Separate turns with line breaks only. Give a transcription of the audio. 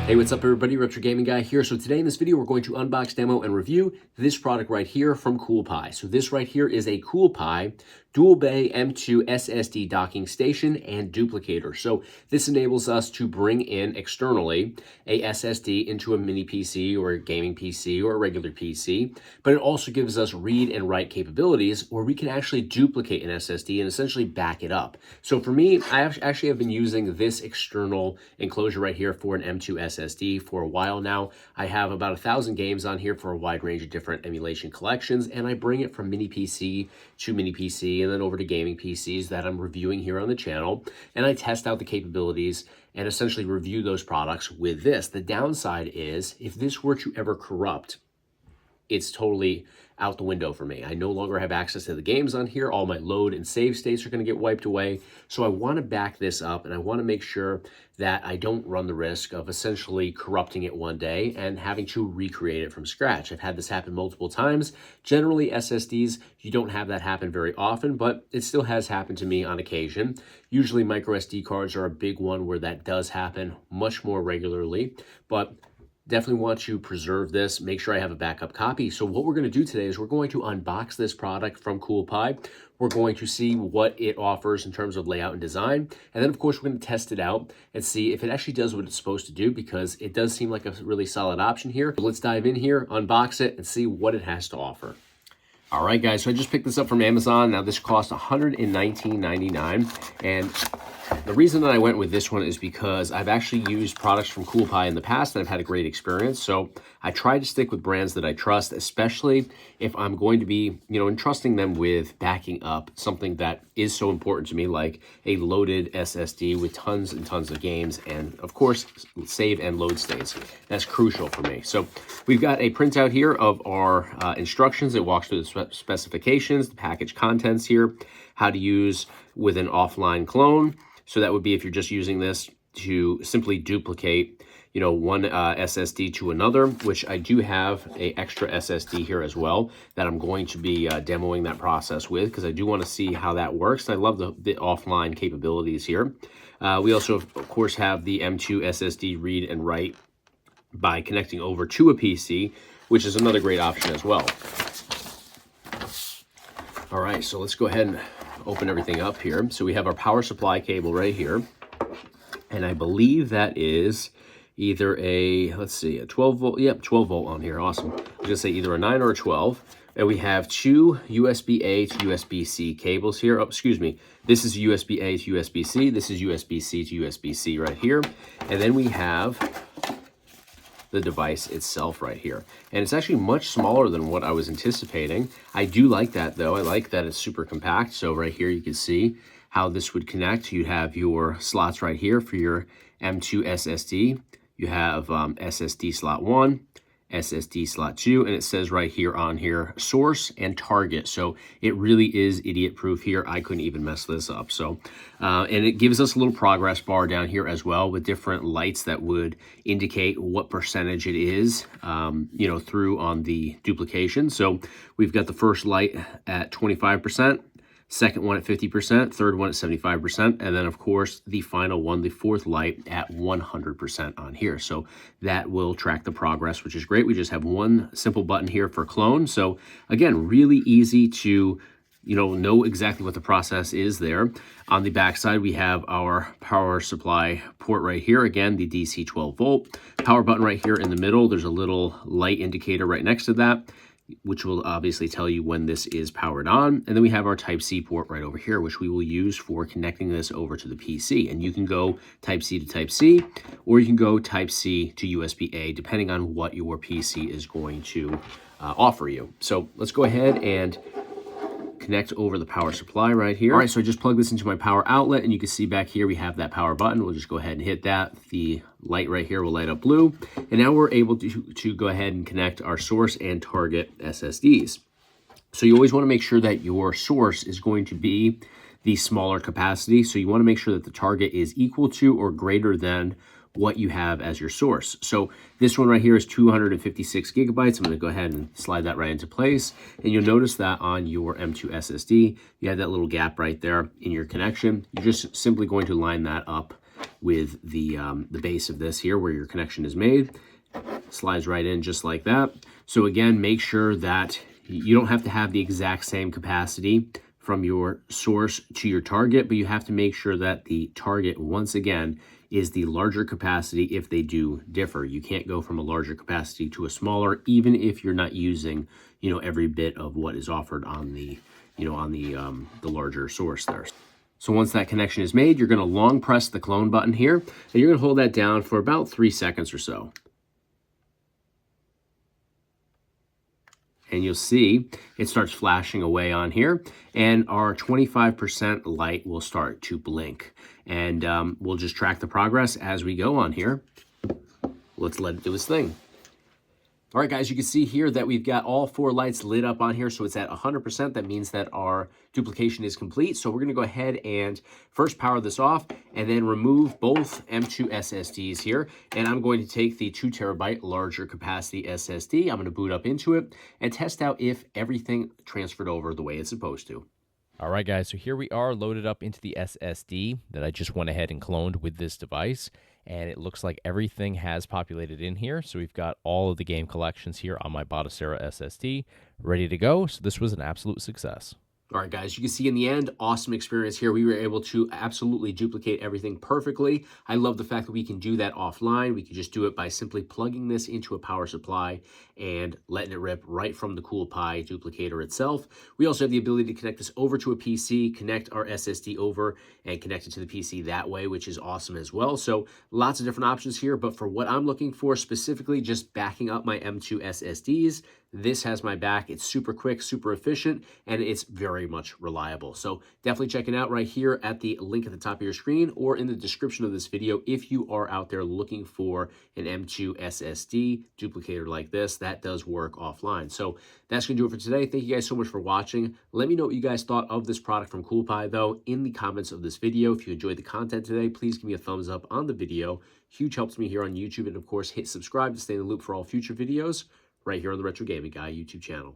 Hey, what's up everybody? Retro Gaming Guy here. So today in this video, we're going to unbox, demo, and review this product right here from Coolpie. So this right here is a Coolpie dual bay M.2 SSD docking station and duplicator. So this enables us to bring in externally a SSD into a mini PC or a gaming PC or a regular PC, but it also gives us read and write capabilities where we can actually duplicate an SSD and essentially back it up. So for me, I actually have been using this external enclosure right here for an M.2 SSD for a while now. I have about 1,000 games on here for a wide range of different emulation collections, and I bring it from mini PC to mini PC and then over to gaming PCs that I'm reviewing here on the channel, and I test out the capabilities and essentially review those products with this. The downside is if this were to ever corrupt, it's totally out the window for me. I no longer have access to the games on here. All my load and save states are going to get wiped away. So I want to back this up, and I want to make sure that I don't run the risk of essentially corrupting it one day and having to recreate it from scratch. I've had this happen multiple times. Generally, SSDs, you don't have that happen very often, but it still has happened to me on occasion. Usually micro SD cards are a big one where that does happen much more regularly, but definitely want to preserve this, make sure I have a backup copy. So what we're going to do today is we're going to unbox this product from Coolpie. We're going to see what it offers in terms of layout and design. And then of course, we're going to test it out and see if it actually does what it's supposed to do, because it does seem like a really solid option here. So let's dive in here, unbox it, and see what it has to offer. All right, guys, so I just picked this up from Amazon. Now this cost $119.99, and the reason that I went with this one is because I've actually used products from Coolpie in the past and I've had a great experience. So I try to stick with brands that I trust, especially if I'm going to be, entrusting them with backing up something that is so important to me, like a loaded SSD with tons and tons of games, and of course, save and load states. That's crucial for me. So we've got a printout here of our instructions. It walks through the specifications, the package contents here, how to use with an offline clone. So that would be if you're just using this to simply duplicate, one SSD to another, which I do have a extra SSD here as well that I'm going to be demoing that process with, because I do want to see how that works. I love the offline capabilities here. We also, of course, have the M.2 SSD read and write by connecting over to a PC, which is another great option as well. All right, so let's go ahead and open everything up here. So we have our power supply cable right here, and I believe that is either a 12 volt. Yep, 12 volt on here. Awesome. I was gonna say either a 9 or a 12. And we have two USB-A to USB-C cables here. Oh, excuse me. This is USB-A to USB-C. This is USB-C to USB-C right here. And then we have the device itself right here. And it's actually much smaller than what I was anticipating. I do like that though. I like that it's super compact. So right here you can see how this would connect. You have your slots right here for your M.2 SSD. You have SSD slot 1, SSD slot 2, and it says right here on here, source and target. So it really is idiot proof here. I couldn't even mess this up. So, and it gives us a little progress bar down here as well with different lights that would indicate what percentage it is, through on the duplication. So we've got the first light at 25%. Second one at 50%, third one at 75%, and then of course the final one, the fourth light, at 100% on here. So that will track the progress, which is great. We just have one simple button here for clone. So again, really easy to know exactly what the process is there. On the back side, we have our power supply port right here. Again, the DC 12 volt power button right here in the middle. There's a little light indicator right next to that, which will obviously tell you when this is powered on. And then we have our Type-C port right over here, which we will use for connecting this over to the PC. And you can go Type-C to Type-C, or you can go Type-C to USB-A, depending on what your PC is going to offer you. So let's go ahead and connect over the power supply right here. All right, so I just plugged this into my power outlet, and you can see back here we have that power button. We'll just go ahead and hit that. The light right here will light up blue. And now we're able to go ahead and connect our source and target SSDs. So you always want to make sure that your source is going to be the smaller capacity. So you want to make sure that the target is equal to or greater than what you have as your source. So this one right here is 256 gigabytes. I'm going to go ahead and slide that right into place. And you'll notice that on your M.2 SSD, you have that little gap right there in your connection. You're just simply going to line that up with the base of this here where your connection is made. Slides right in just like that. So again, make sure that you don't have to have the exact same capacity from your source to your target, but you have to make sure that the target, once again, is the larger capacity if they do differ. You can't go from a larger capacity to a smaller, even if you're not using, every bit of what is offered on the, the larger source there. So once that connection is made, you're going to long press the clone button here, and you're going to hold that down for about 3 seconds or so. And you'll see it starts flashing away on here, and our 25% light will start to blink. And we'll just track the progress as we go on here. Let's let it do its thing. All right, guys, you can see here that we've got all 4 lights lit up on here, so it's at 100%. That means that our duplication is complete. So we're going to go ahead and first power this off and then remove both M.2 SSDs here. And I'm going to take the 2 terabyte larger capacity SSD. I'm going to boot up into it and test out if everything transferred over the way it's supposed to.
All right, guys, so here we are loaded up into the SSD that I just went ahead and cloned with this device. And it looks like everything has populated in here. So we've got all of the game collections here on my Batocera SSD ready to go. So this was an absolute success.
All right, guys, you can see in the end, awesome experience here. We were able to absolutely duplicate everything perfectly. I love the fact that we can do that offline. We can just do it by simply plugging this into a power supply and letting it rip right from the Coolpie duplicator itself. We also have the ability to connect this over to a PC, connect our SSD over, and connect it to the PC that way, which is awesome as well. So lots of different options here, but for what I'm looking for specifically, just backing up my M.2 SSDs, this has my back. It's super quick, super efficient, and it's very much reliable. So definitely check it out right here at the link at the top of your screen or in the description of this video if you are out there looking for an M.2 SSD duplicator like this that does work offline. So that's going to do it for today. Thank you guys so much for watching. Let me know what you guys thought of this product from Coolpie, though, in the comments of this video. If you enjoyed the content today, please give me a thumbs up on the video. Huge helps me here on YouTube. And, of course, hit subscribe to stay in the loop for all future videos right here on the Retro Gaming Guy YouTube channel.